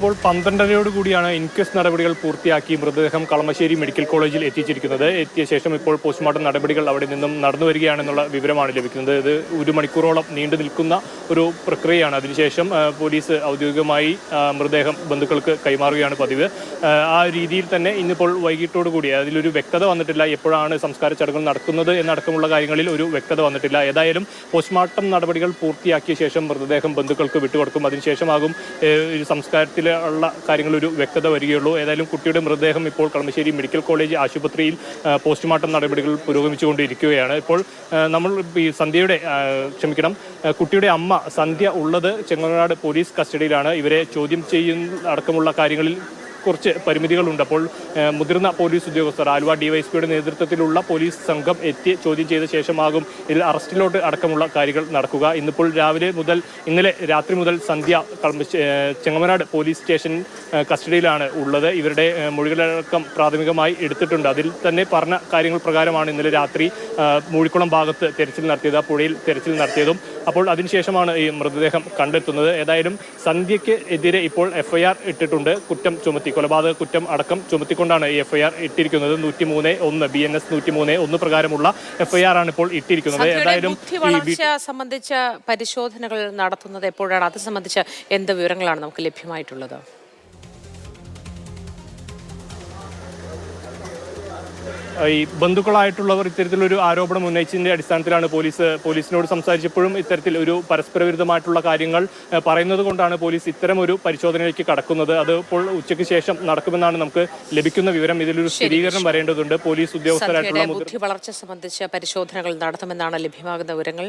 ഇപ്പോൾ 12:30യോട് കൂടിയാണ് ഇൻക്വസ്റ്റ് നടപടികൾ പൂർത്തിയാക്കി മൃതദേഹം കളമശ്ശേരി മെഡിക്കൽ കോളേജിൽ എത്തിച്ചിരിക്കുന്നത്. എത്തിയ ശേഷം ഇപ്പോൾ പോസ്റ്റ്മോർട്ടം നടപടികൾ അവിടെ നിന്നും നടന്നു വരികയാണെന്നുള്ള വിവരമാണ് ലഭിക്കുന്നത്. ഇത് 1 മണിക്കൂറോളം നീണ്ടു നിൽക്കുന്ന ഒരു പ്രക്രിയയാണ്. അതിനുശേഷം പോലീസ് ഔദ്യോഗികമായി മൃതദേഹം ബന്ധുക്കൾക്ക് കൈമാറുകയാണ് പതിവ്. ആ രീതിയിൽ തന്നെ ഇന്നിപ്പോൾ വൈകിട്ടോടു കൂടി അതിലൊരു വ്യക്തത വന്നിട്ടില്ല. എപ്പോഴാണ് സംസ്കാര ചടങ്ങുകൾ നടക്കുന്നത് എന്നടക്കമുള്ള കാര്യങ്ങളിൽ ഒരു വ്യക്തത വന്നിട്ടില്ല. ഏതായാലും പോസ്റ്റ്മോർട്ടം നടപടികൾ പൂർത്തിയാക്കിയ ശേഷം മൃതദേഹം ബന്ധുക്കൾക്ക് വിട്ടുകൊടുക്കും. അതിനുശേഷമാകും സംസ്കാരത്തിൽ ഉള്ള കാര്യങ്ങൾ ഒരു വ്യക്തത വരികയുള്ളൂ. ഏതായാലും കുട്ടിയുടെ മൃതദേഹം ഇപ്പോൾ കളമശ്ശേരി മെഡിക്കൽ കോളേജ് ആശുപത്രിയിൽ പോസ്റ്റ്മോർട്ടം നടപടികൾ പുരോഗമിച്ചുകൊണ്ടിരിക്കുകയാണ്. ഇപ്പോൾ നമ്മൾ ഈ കുട്ടിയുടെ അമ്മ സന്ധ്യ ഉള്ളത് ചെങ്ങനാട് പോലീസ് കസ്റ്റഡിയിലാണ്. ഇവരെ ചോദ്യം ചെയ്യുന്ന അടക്കമുള്ള കാര്യങ്ങളിൽ കുറച്ച് പരിമിതികളുണ്ട്. അപ്പോൾ മുതിർന്ന പോലീസ് ഉദ്യോഗസ്ഥർ ആലുവ ഡിവൈഎസ്പിയുടെ നേതൃത്വത്തിലുള്ള പോലീസ് സംഘം എത്തി ചോദ്യം ചെയ്ത ശേഷമാകും ഇതിൽ അറസ്റ്റിലോട്ട് അടക്കമുള്ള കാര്യങ്ങൾ നടക്കുക. ഇന്നലെ രാത്രി മുതൽ സന്ധ്യ ചെങ്ങമനാട് പോലീസ് സ്റ്റേഷൻ കസ്റ്റഡിയിലാണ് ഉള്ളത്. ഇവരുടെ മൊഴികളടക്കം പ്രാഥമികമായി എടുത്തിട്ടുണ്ട്. അതിൽ തന്നെ പറഞ്ഞ കാര്യങ്ങൾ പ്രകാരമാണ് ഇന്നലെ രാത്രി മൂഴിക്കുളം ഭാഗത്ത് തെരച്ചിൽ നടത്തിയത്, പുഴയിൽ തെരച്ചിൽ നടത്തിയതും. അപ്പോൾ അതിനുശേഷമാണ് ഈ മൃതദേഹം കണ്ടെത്തുന്നത്. ഏതായാലും സന്ധ്യയ്ക്ക് എതിരെ ഇപ്പോൾ എഫ്ഐആർ ഇട്ടിട്ടുണ്ട്. കുറ്റം ചുമത്തി, കൊലപാതക കുറ്റം അടക്കം ചുമത്തിക്കൊണ്ടാണ് ഈ എഫ്ഐആർ ഇട്ടിരിക്കുന്നത്. 103(1) BNS 103(1) പ്രകാരമുള്ള എഫ്ഐആർ ആണ് ഇപ്പോൾ ഇട്ടിരിക്കുന്നത്. ഏതായാലും വളർച്ച സംബന്ധിച്ച പരിശോധനകൾ നടത്തുന്നത് എപ്പോഴാണ്? അത് സംബന്ധിച്ച എന്ത് വിവരങ്ങളാണ് നമുക്ക് ലഭ്യമായിട്ടുള്ളത്? ഈ ബന്ധുക്കളായിട്ടുള്ളവർ ഇത്തരത്തിലൊരു ആരോപണം ഉന്നയിച്ചതിന്റെ അടിസ്ഥാനത്തിലാണ് പോലീസിനോട് സംസാരിച്ചപ്പോഴും ഇത്തരത്തിൽ ഒരു പരസ്പര വിരുദ്ധമായിട്ടുള്ള കാര്യങ്ങൾ പറയുന്നത് കൊണ്ടാണ് പോലീസ് ഇത്തരം ഒരു പരിശോധനയിലേക്ക് കടക്കുന്നത്. അത് ഇപ്പോൾ ഉച്ചയ്ക്ക് ശേഷം നടക്കുമെന്നാണ് നമുക്ക് ലഭിക്കുന്ന വിവരം. ഇതിലൊരു സ്ഥിരീകരണം വരേണ്ടതുണ്ട്. പോലീസ് ഉദ്യോഗസ്ഥരായിട്ടുള്ള ബുദ്ധി വളർച്ച സംബന്ധിച്ച പരിശോധനകൾ നടത്തുമെന്നാണ് ലഭ്യമാകുന്ന വിവരങ്ങൾ.